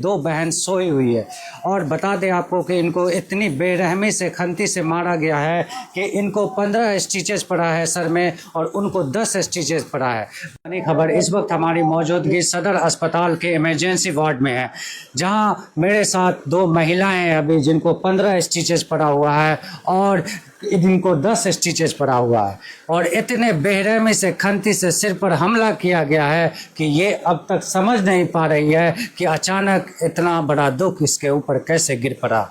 दो बहन सोई हुई है। और बता दें आपको कि इनको इतनी बेरहमी से खंती से मारा गया है कि इनको 15 स्टिचेस पड़ा है सर में और उनको 10 स्टिचेस पड़ा है। बड़ी खबर इस वक्त हमारी मौजूदगी सदर अस्पताल के इमरजेंसी वार्ड में है, जहां मेरे साथ दो महिलाएं हैं अभी जिनको 15 स्टिचेस पड़ा हुआ है और इनको 10 स्टिचेस पड़ा हुआ है। और इतने बेरहमी से खंती से सिर पर हमला किया गया है कि ये अब तक समझ नहीं पा रही है कि अचानक इतना बड़ा दुख इसके ऊपर कैसे गिर पड़ा।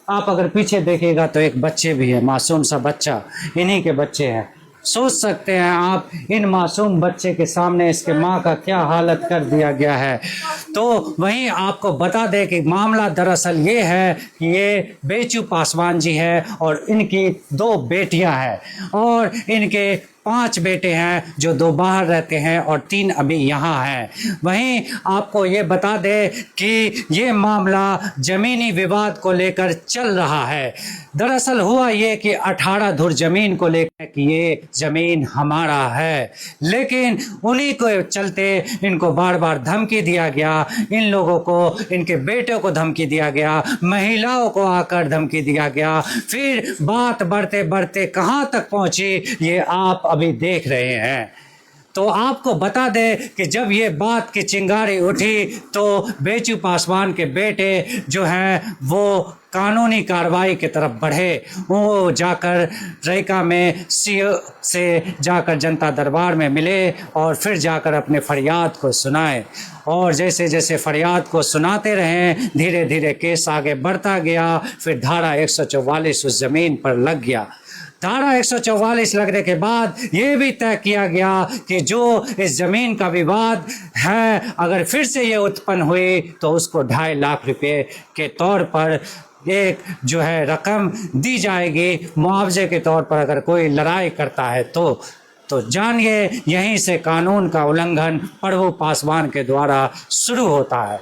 आप अगर पीछे देखिएगा तो एक बच्चे भी है, मासूम सा बच्चा, इन्हीं के बच्चे हैं। सोच सकते हैं आप इन मासूम बच्चे के सामने इसके माँ का क्या हालत कर दिया गया है। तो वहीं आपको बता दें कि मामला दरअसल ये है कि ये बेचू पासवान जी है और इनकी 2 बेटियां हैं और इनके 5 बेटे हैं जो 2 बाहर रहते हैं और 3 अभी यहाँ हैं। वहीं आपको ये बता दें कि ये मामला ज़मीनी विवाद को लेकर चल रहा है। दरअसल हुआ ये कि 18 धुर ज़मीन को लेकर कि ये ज़मीन हमारा है, लेकिन उन्हीं को चलते इनको बार बार धमकी दिया गया, इन लोगों को, इनके बेटों को धमकी दिया गया, महिलाओं को आकर धमकी दिया गया। फिर बात बढ़ते बढ़ते कहाँ तक पहुँची ये आप अभी देख रहे हैं। तो आपको बता दें कि जब ये बात की चिंगारी उठी तो बेचू पासवान के बेटे जो हैं वो कानूनी कार्रवाई की तरफ बढ़े। वो जाकर रैका में सीओ से जाकर जनता दरबार में मिले और फिर जाकर अपने फरियाद को सुनाए। और जैसे जैसे फरियाद को सुनाते रहे धीरे धीरे केस आगे बढ़ता गया। फिर धारा 144 उस ज़मीन पर लग गया। धारा 144 लगने के बाद ये भी तय किया गया कि जो इस ज़मीन का विवाद है अगर फिर से ये उत्पन्न हुई तो उसको 2.5 लाख रुपए के तौर पर एक जो है रकम दी जाएगी मुआवजे के तौर पर अगर कोई लड़ाई करता है तो जानिए यहीं से कानून का उल्लंघन प्रभु पासवान के द्वारा शुरू होता है।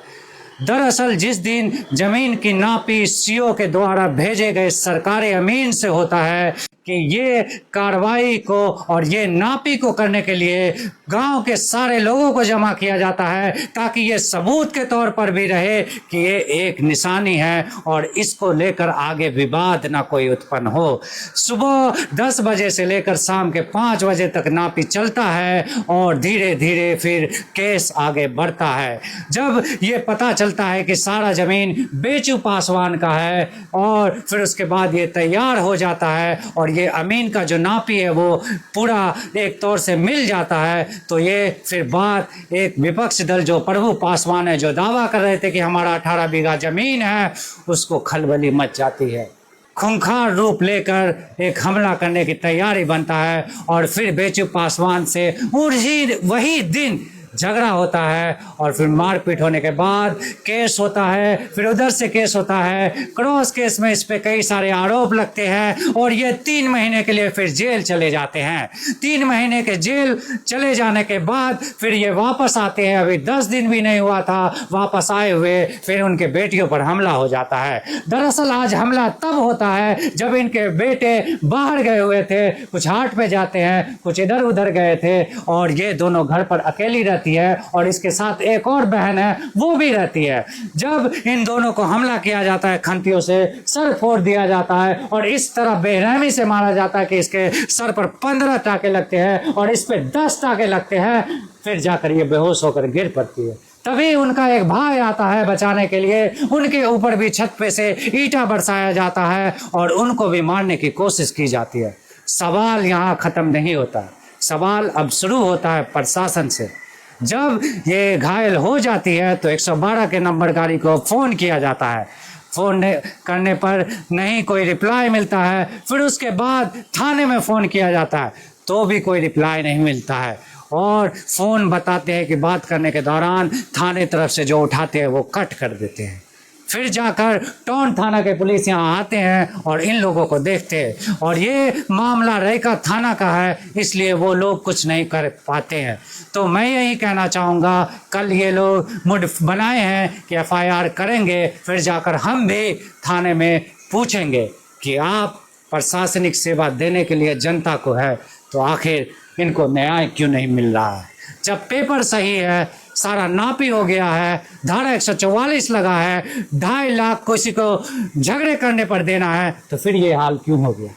दरअसल जिस दिन जमीन की नापी सीओ के द्वारा भेजे गए सरकारी अमीन से होता है कि ये कार्रवाई को और ये नापी को करने के लिए गांव के सारे लोगों को जमा किया जाता है ताकि ये सबूत के तौर पर भी रहे कि ये एक निशानी है और इसको लेकर आगे विवाद ना कोई उत्पन्न हो। सुबह 10 बजे से लेकर शाम के 5 बजे तक नापी चलता है और धीरे धीरे फिर केस आगे बढ़ता है। जब ये पता चलता है कि सारा ज़मीन बेचू पासवान का है और फिर उसके बाद ये तैयार हो जाता है और ये अमीन का जो नापी है वो पूरा एक तौर से मिल जाता है, तो ये फिर बात एक विपक्ष दल जो प्रभु पासवान है जो दावा कर रहे थे कि हमारा 18 बीघा ज़मीन है उसको खलबली मच जाती है। खूंखार रूप लेकर एक हमला करने की तैयारी बनता है और फिर बेचू पासवान से वही दिन झगड़ा होता है और फिर मारपीट होने के बाद केस होता है। फिर उधर से केस होता है, क्रॉस केस में इस पे कई सारे आरोप लगते हैं और ये 3 महीने के लिए फिर जेल चले जाते हैं। 3 महीने के जेल चले जाने के बाद फिर ये वापस आते हैं। अभी 10 दिन भी नहीं हुआ था वापस आए हुए, फिर उनके बेटियों पर हमला हो जाता है। दरअसल आज हमला तब होता है जब इनके बेटे बाहर गए हुए थे, कुछ हाट पे जाते हैं, कुछ इधर उधर गए थे और ये दोनों घर पर अकेली रहती है और इसके साथ एक और बहन है वो भी रहती है। जब इन दोनों को हमला किया जाता है, खंतियों से सर फोड़ दिया जाता है और इस तरह बेरहमी से मारा जाता है कि इसके सर पर 15 टाके लगते हैं और इस पे 10 टाके लगते हैं। फिर जाकर ये बेहोश होकर गिर पड़ती है। तभी उनका एक भाई आता है बचाने के लिए, उनके ऊपर भी छत पे से ईंटा बरसाया जाता है और उनको भी मारने की कोशिश की जाती है। सवाल यहाँ खत्म नहीं होता, सवाल अब शुरू होता है प्रशासन से। जब ये घायल हो जाती है तो 112 के नंबर गाड़ी को फ़ोन किया जाता है। फ़ोन करने पर नहीं कोई रिप्लाई मिलता है। फिर उसके बाद थाने में फ़ोन किया जाता है तो भी कोई रिप्लाई नहीं मिलता है और फ़ोन बताते हैं कि बात करने के दौरान थाने तरफ से जो उठाते हैं वो कट कर देते हैं। फिर जाकर टोन थाना के पुलिस यहाँ आते हैं और इन लोगों को देखते हैं और ये मामला रैका थाना का है इसलिए वो लोग कुछ नहीं कर पाते हैं। तो मैं यही कहना चाहूँगा, कल ये लोग मुड बनाए हैं कि FIR करेंगे, फिर जाकर हम भी थाने में पूछेंगे कि आप प्रशासनिक सेवा देने के लिए जनता को है तो आखिर इनको न्याय क्यों नहीं मिल रहा है। जब पेपर सही है, सारा नापी हो गया है, धारा 144 लगा है, 2.5 लाख किसी को झगड़े करने पर देना है, तो फिर ये हाल क्यों हो गया?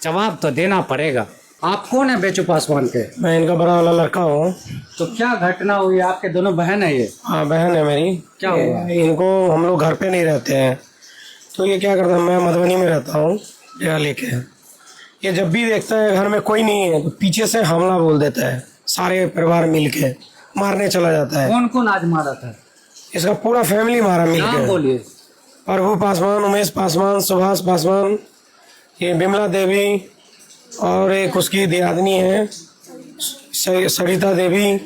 जवाब तो देना पड़ेगा। आप कौन है बेचू पासवान के? मैं इनका बड़ा वाला लड़का हूँ। तो क्या घटना हुई? आपके दोनों बहन है ये? हाँ, बहन है मेरी। क्या हुआ? इनको हम लोग घर पे नहीं रहते हैं, तो ये क्या करता है, मैं मधुबनी में रहता हूँ डेरा लेके। ये जब भी देखता है घर में कोई नहीं है तो पीछे से हमला बोल देता है, सारे परिवार मिलके मारने चला जाता है। कौन कौन आज मारा था? इसका पूरा फैमिली मारा नाम मिलके। बोलिए। प्रभु पासवान, उमेश पासवान, सुभाष पासवान, ये बिमला देवी, और एक उसकी दियादनी है सरिता देवी,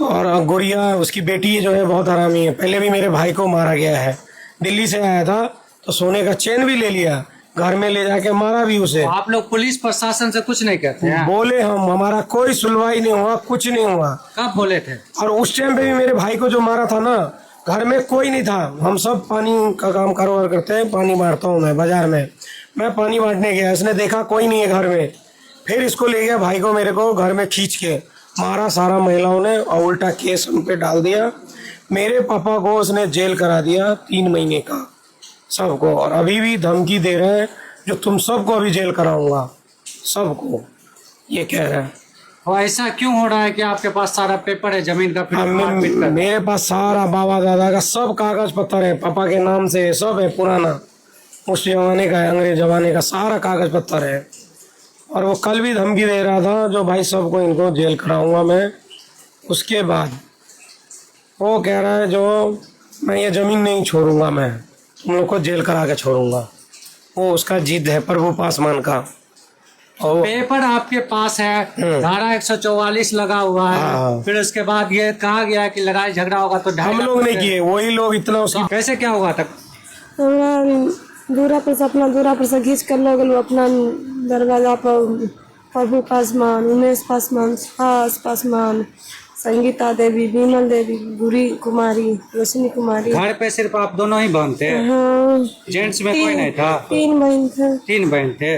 और गुड़िया उसकी बेटी जो है बहुत हरामी है। पहले भी मेरे भाई को मारा गया है, दिल्ली से आया था तो सोने का चेन भी ले लिया, घर में ले जाके मारा भी उसे। आप लोग पुलिस प्रशासन से कुछ नहीं कहते हैं? बोले हम, हमारा कोई सुनवाई नहीं हुआ, कुछ नहीं हुआ। कब बोले थे? और उस टाइम पे भी मेरे भाई को जो मारा था ना, घर में कोई नहीं था। हम सब पानी का काम कारोबार करते हैं, पानी बांटता हूँ मैं बाजार में। मैं पानी बांटने गया, इसने देखा कोई नहीं है घर में, फिर इसको ले गया भाई को मेरे को घर में खींच के मारा सारा महिलाओं ने, और उल्टा केस उन पे डाल दिया। मेरे पापा को उसने जेल करा दिया 3 महीने का सबको, और अभी भी धमकी दे रहे हैं जो तुम सबको अभी जेल कराऊंगा, सबको ये कह रहे हैं। और ऐसा क्यों हो रहा है कि आपके पास सारा पेपर है जमीन का? फिर मारपीट कर? मेरे पास सारा बाबा दादा का सब कागज पत्तर है, पापा के नाम से सब है, पुराना उस जमाने का है, अंग्रेज जमाने का सारा कागज पत्तर है। और वो कल भी धमकी दे रहा था जो भाई सबको इनको जेल कराऊंगा मैं। उसके बाद वो कह रहा है जो मैं ये जमीन नहीं छोड़ूंगा, मैं तुम लोग को जेल करा के छोड़ूंगा। वो उसका जिद है प्रभु पासवान का। और पेपर आपके पास है, धारा 144 लगा हुआ है। हाँ। फिर उसके बाद ये कहा गया कि लड़ाई झगड़ा होगा तो 2.5 हम लाख लोग नहीं रुपए- किए, वही लोग इतना उसकी। कैसे क्या हुआ था? दूरा पर से अपना दूरा पर से घींच कर ले गए अपना दरवाजा पर। प्रभु पासवान, उमेश पासवान, सुभाष पासवान, संगीता देवी, विमल देवी, गुरी कुमारी, रोशनी कुमारी। घर पे सिर्फ आप दोनों ही बहन थे? हाँ, जेंट्स में कोई नहीं था? 3 बहन थे। 3 बहन थे,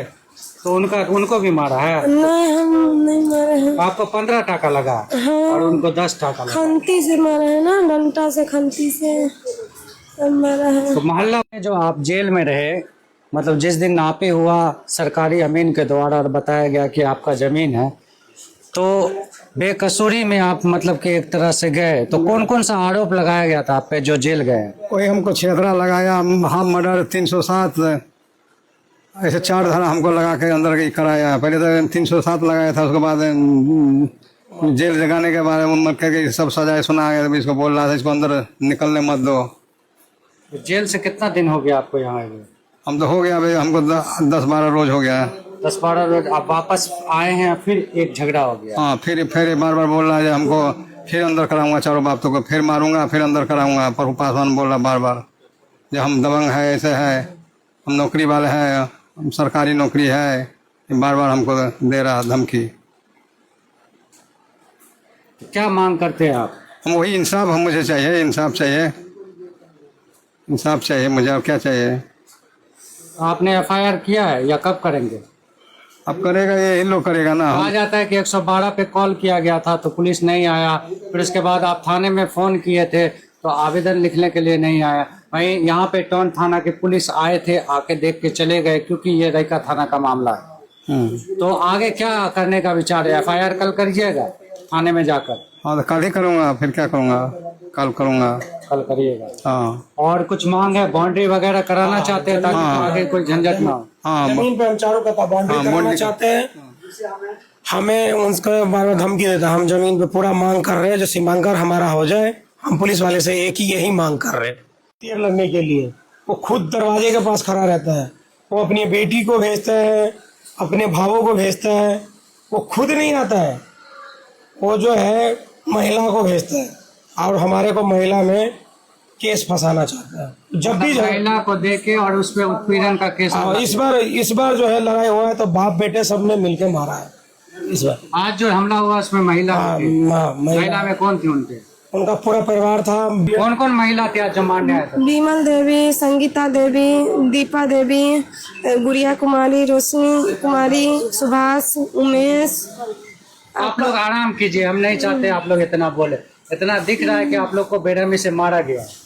तो उनको भी मारा है? नहीं, हम नहीं मारे हैं। आपको 15 टाका लगा? हाँ। और उनको 10 टाका लगा? खंती से मारा है ना, डंडा से, खंती से सब मारा है। तो मोहल्ला में जो आप जेल में रहे, मतलब जिस दिन नापे हुआ सरकारी अमीन के द्वारा और बताया गया कि आपका जमीन है, तो बेकसूरी में आप मतलब कि एक तरह से गए, तो कौन कौन सा आरोप लगाया गया था आप पे जो जेल गए? कोई हमको छेतरा लगाया, हम मर्डर 307 ऐसे 4 धारा हमको लगा के अंदर कराया। पहले तो 307 लगाया था, उसके बाद जेल जगाने के बारे में मत करके सब सजाए सुना गया। इसको बोल रहा था इसको अंदर निकलने मत दो। जेल से कितना दिन हो गया आपको यहाँ आए? हम तो हो गया भाई, हमको 10-12 रोज हो गया। 10-12 रोज आप वापस आए हैं, फिर एक झगड़ा हो गया? हाँ, फिर बार बार बोल रहा है हमको फिर अंदर कराऊंगा, चारों बातों को फिर मारूंगा, फिर अंदर कराऊंगा। प्रभु पासवान बोल रहा बार बार जो हम दबंग है, ऐसे है, हम नौकरी वाले हैं, हम सरकारी नौकरी है, बार बार हमको दे रहा धमकी। क्या मांग करते हैं आप? हम वही इंसाफ, हम मुझे चाहिए इंसाफ, चाहिए इंसाफ चाहिए मुझे, और क्या चाहिए। आपने FIR किया है या कब करेंगे? अब करेगा ये इन लोग करेगा ना। कहा जाता है कि 112 पे कॉल किया गया था तो पुलिस नहीं आया, फिर उसके बाद आप थाने में फोन किए थे तो आवेदन लिखने के लिए नहीं आया। वहीं यहाँ पे टोन थाना के पुलिस आए थे, आके देख के चले गए, क्योंकि ये रैका थाना का मामला है। तो आगे क्या करने का विचार है? FIR कल करिएगा थाने में जाकर? हाँ, तो कल ही करूँगा, फिर क्या करूँगा, कल करूँगा। कल करिएगा। हाँ, और कुछ मांग है? बाउंड्री वगैरह कराना चाहते हैं ताकि आगे कोई झंझट ना हो? हाँ, जमीन पे हम चारों का बाउंड्री कराना चाहते हैं। हमें उनका बार बार धमकी देता, हम जमीन पे पूरा मांग कर रहे हैं जो सीमांकन हमारा हो जाए। हम पुलिस वाले से एक ही यही मांग कर रहे हैं, तीर लगने के लिए। वो खुद दरवाजे के पास खड़ा रहता है, वो अपनी बेटी को भेजता है, अपने भावों को भेजता है, वो खुद नहीं आता है, वो जो है महिला को भेजता है, और हमारे को महिला में केस फंसाना चाहता है। जब भी महिला को देके और उस पे उत्पीड़न का केस। इस बार जो है लड़ाई हुआ है तो बाप बेटे सबने मिलके मारा है इस बार। आज जो हमला हुआ उसमें महिला थी। महिला में कौन थी? उनका पूरा परिवार था। कौन कौन महिला थी आज जो मारने आए थे? विमल देवी, संगीता देवी, दीपा देवी, गुड़िया कुमारी, रोशनी कुमारी, सुभाष, उमेश, आप लोग आराम कीजिए, हम नहीं चाहते आप लोग इतना बोले। इतना दिख रहा है कि आप लोग को बेरहमी से मारा गया है।